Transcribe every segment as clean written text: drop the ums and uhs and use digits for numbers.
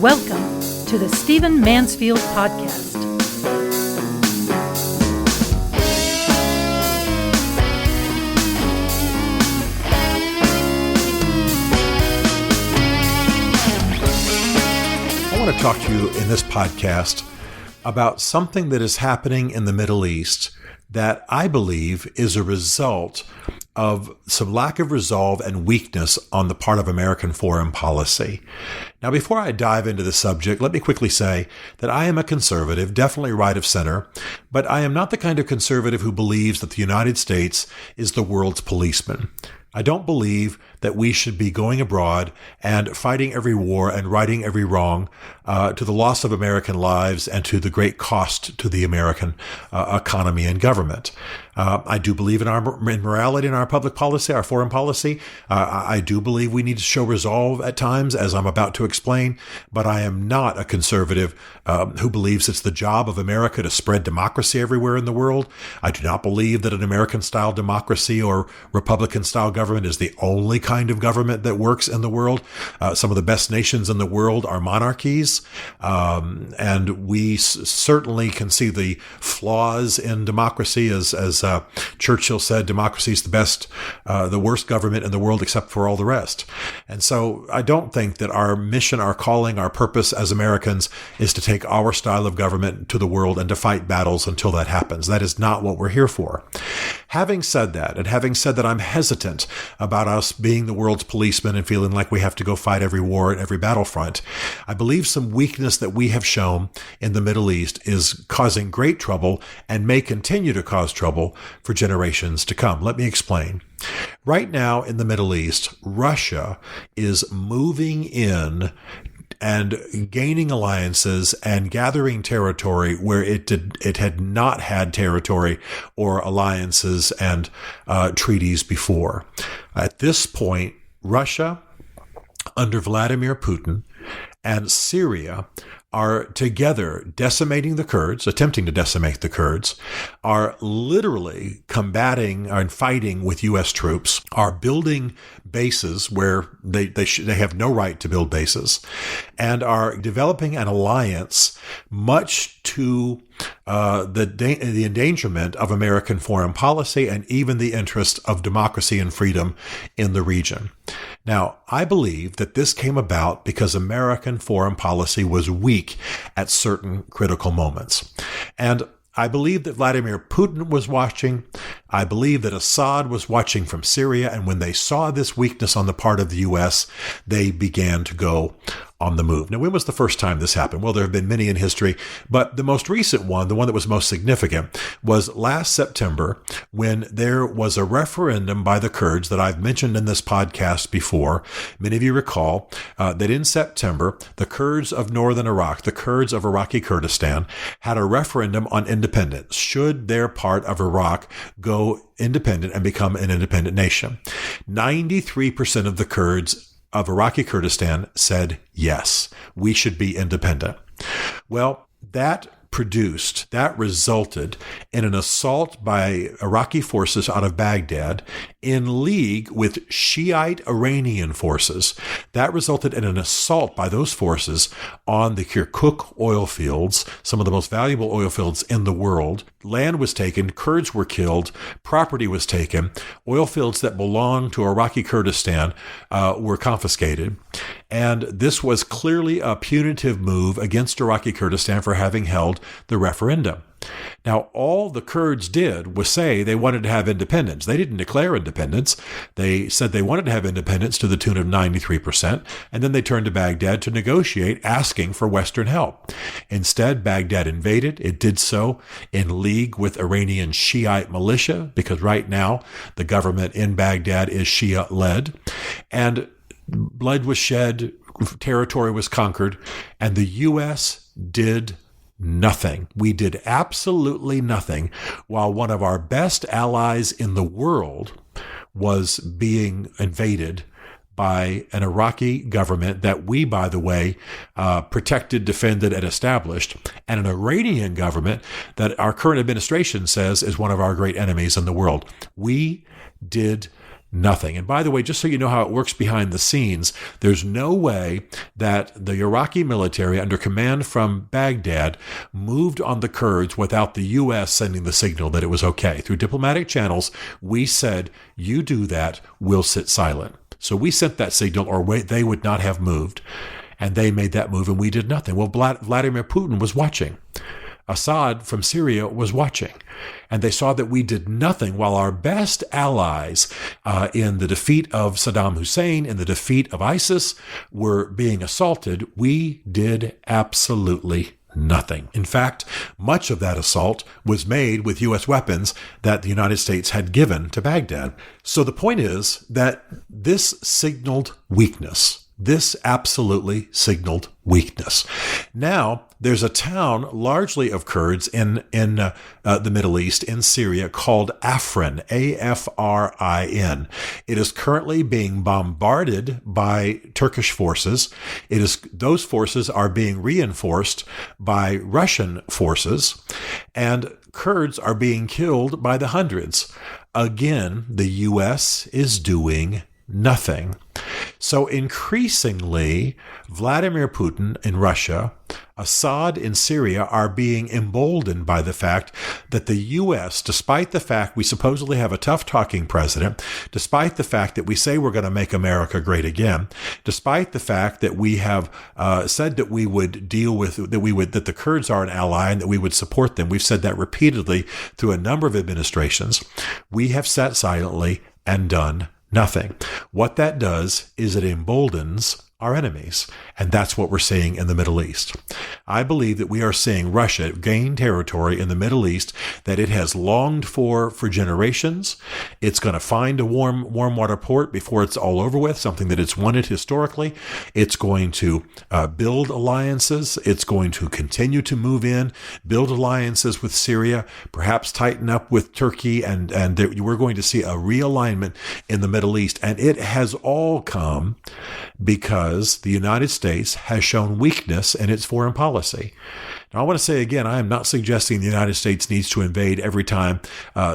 Welcome to the Stephen Mansfield Podcast. I want to talk to you in this podcast about something that is happening in the Middle East that I believe is a result of some lack of resolve and weakness on the part of American foreign policy. Now, before I dive into the subject, let me quickly say that I am a conservative, definitely right of center, but I am not the kind of conservative who believes that the United States is the world's policeman. I don't believe that we should be going abroad and fighting every war and righting every wrong to the loss of American lives and to the great cost to the American economy and government. I do believe in morality in our public policy, our foreign policy. I do believe we need to show resolve at times, as I'm about to explain, but I am not a conservative who believes it's the job of America to spread democracy everywhere in the world. I do not believe that an American-style democracy or Republican-style government is the only kind of government that works in the world. Some of the best nations in the world are monarchies, and we certainly can see the flaws in democracy. As Churchill said, democracy is the worst government in the world except for all the rest. And so I don't think that our mission, our calling, our purpose as Americans is to take our style of government to the world and to fight battles until that happens. That is not what we're here for. Having said that, and having said that I'm hesitant about us being the world's policeman and feeling like we have to go fight every war at every battlefront, I believe some weakness that we have shown in the Middle East is causing great trouble and may continue to cause trouble for generations to come. Let me explain. Right now in the Middle East, Russia is moving in and gaining alliances and gathering territory where it had not had territory or alliances and treaties before. At this point, Russia, under Vladimir Putin, and Syria are together decimating the Kurds, attempting to decimate the Kurds, are literally combating and fighting with U.S. troops, are building bases where they have no right to build bases, and are developing an alliance much to the endangerment of American foreign policy and even the interest of democracy and freedom in the region. Now, I believe that this came about because American foreign policy was weak at certain critical moments. And I believe that Vladimir Putin was watching. I believe that Assad was watching from Syria. And when they saw this weakness on the part of the U.S., they began to go on the move. Now, when was the first time this happened? Well, there have been many in history, but the most recent one, the one that was most significant, was last September when there was a referendum by the Kurds that I've mentioned in this podcast before. Many of you recall that in September, the Kurds of northern Iraq, the Kurds of Iraqi Kurdistan, had a referendum on independence. Should their part of Iraq go independent and become an independent nation? 93% of the Kurds of Iraqi Kurdistan said, yes, we should be independent. Well, that resulted in an assault by Iraqi forces out of Baghdad in league with Shiite Iranian forces. That resulted in an assault by those forces on the Kirkuk oil fields, some of the most valuable oil fields in the world. Land was taken, Kurds were killed, property was taken, oil fields that belonged to Iraqi Kurdistan were confiscated. And this was clearly a punitive move against Iraqi Kurdistan for having held the referendum. Now, all the Kurds did was say they wanted to have independence. They didn't declare independence. They said they wanted to have independence to the tune of 93%, and then they turned to Baghdad to negotiate, asking for Western help. Instead, Baghdad invaded. It did so in league with Iranian Shiite militia, because right now the government in Baghdad is Shia-led. And blood was shed, territory was conquered, and the U.S. did nothing. We did absolutely nothing while one of our best allies in the world was being invaded by an Iraqi government that we, by the way, protected, defended, and established, and an Iranian government that our current administration says is one of our great enemies in the world. We did nothing. And by the way, just so you know how it works behind the scenes, there's no way that the Iraqi military under command from Baghdad moved on the Kurds without the U.S. sending the signal that it was okay. Through diplomatic channels, we said, you do that, we'll sit silent. So we sent that signal, or they would not have moved. And they made that move, and we did nothing. Well, Vladimir Putin was watching. Assad from Syria was watching. And they saw that we did nothing while our best allies in the defeat of Saddam Hussein, in the defeat of ISIS, were being assaulted. We did absolutely nothing. In fact, much of that assault was made with U.S. weapons that the United States had given to Baghdad. So the point is that this signaled weakness. This absolutely signaled weakness. Now, there's a town largely of Kurds in the Middle East, in Syria, called Afrin, A-F-R-I-N. It is currently being bombarded by Turkish forces. Those forces are being reinforced by Russian forces, and Kurds are being killed by the hundreds. Again, the U.S. is doing nothing. So increasingly, Vladimir Putin in Russia, Assad in Syria are being emboldened by the fact that the U.S., despite the fact we supposedly have a tough-talking president, despite the fact that we say we're going to make America great again, despite the fact that we have said that we would deal with, that the Kurds are an ally and that we would support them, we've said that repeatedly through a number of administrations, we have sat silently and done nothing. What that does is it emboldens our enemies. And that's what we're seeing in the Middle East. I believe that we are seeing Russia gain territory in the Middle East that it has longed for generations. It's going to find a warm water port before it's all over with, something that it's wanted historically. It's going to build alliances. It's going to continue to move in, build alliances with Syria, perhaps tighten up with Turkey, and we're going to see a realignment in the Middle East. And it has all come because the United States has shown weakness in its foreign policy. Now, I want to say again, I am not suggesting the United States needs to invade every time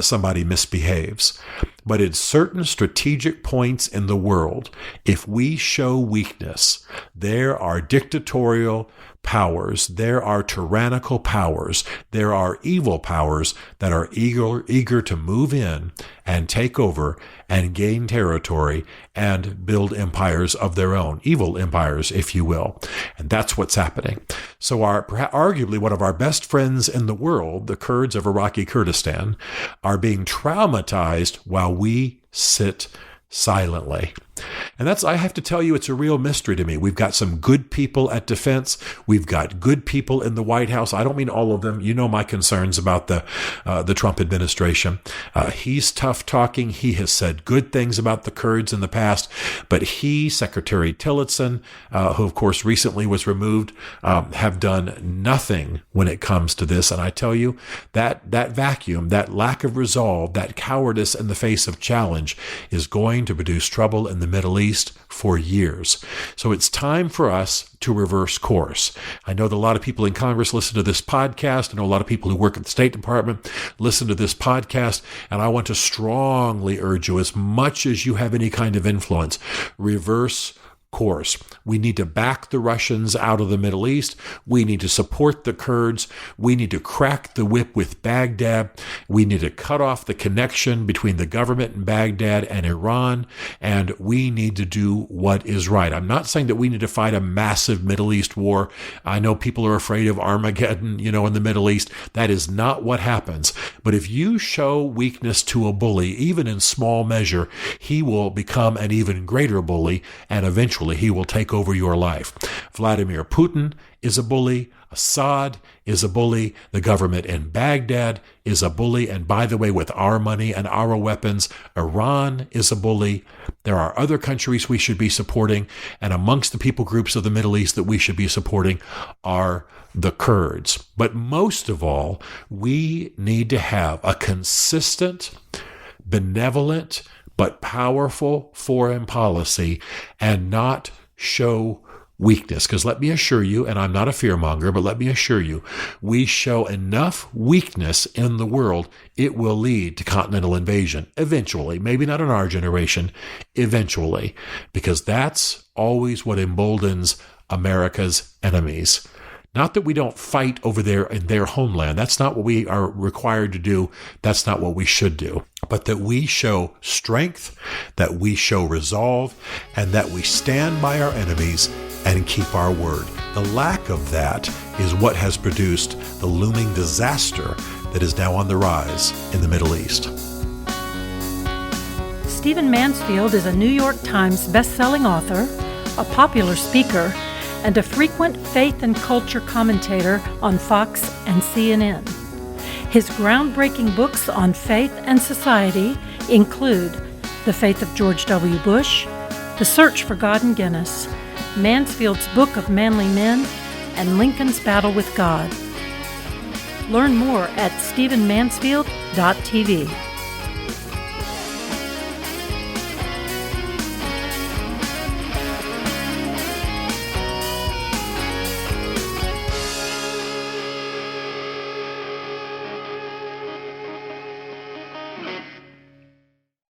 somebody misbehaves. But at certain strategic points in the world, if we show weakness, there are dictatorial powers, there are tyrannical powers, there are evil powers that are eager to move in and take over and gain territory and build empires of their own, evil empires, if you will. And that's what's happening. So arguably one of our best friends in the world, the Kurds of Iraqi Kurdistan, are being traumatized while we sit silently. And I have to tell you, it's a real mystery to me. We've got some good people at defense. We've got good people in the White House. I don't mean all of them. You know my concerns about the Trump administration. He's tough talking. He has said good things about the Kurds in the past, but Secretary Tillotson, who of course recently was removed, have done nothing when it comes to this. And I tell you, that vacuum, that lack of resolve, that cowardice in the face of challenge is going to produce trouble in the Middle East for years. So it's time for us to reverse course. I know that a lot of people in Congress listen to this podcast. I know a lot of people who work at the State Department listen to this podcast. And I want to strongly urge you, as much as you have any kind of influence, reverse course. We need to back the Russians out of the Middle East. We need to support the Kurds. We need to crack the whip with Baghdad. We need to cut off the connection between the government in Baghdad and Iran. And we need to do what is right. I'm not saying that we need to fight a massive Middle East war. I know people are afraid of Armageddon, in the Middle East. That is not what happens. But if you show weakness to a bully, even in small measure, he will become an even greater bully, and eventually he will take over your life. Vladimir Putin is a bully. Assad is a bully. The government in Baghdad is a bully. And by the way, with our money and our weapons, Iran is a bully. There are other countries we should be supporting. And amongst the people groups of the Middle East that we should be supporting are the Kurds. But most of all, we need to have a consistent, benevolent, but powerful foreign policy and not show weakness. Because let me assure you, and I'm not a fearmonger, but let me assure you, we show enough weakness in the world, it will lead to continental invasion eventually. Maybe not in our generation, eventually. Because that's always what emboldens America's enemies. Not that we don't fight over there in their homeland. That's not what we are required to do. That's not what we should do. But that we show strength, that we show resolve, and that we stand by our enemies and keep our word. The lack of that is what has produced the looming disaster that is now on the rise in the Middle East. Stephen Mansfield is a New York Times best-selling author, a popular speaker, and a frequent faith and culture commentator on Fox and CNN. His groundbreaking books on faith and society include The Faith of George W. Bush, The Search for God in Guinness, Mansfield's Book of Manly Men, and Lincoln's Battle with God. Learn more at stephenmansfield.tv.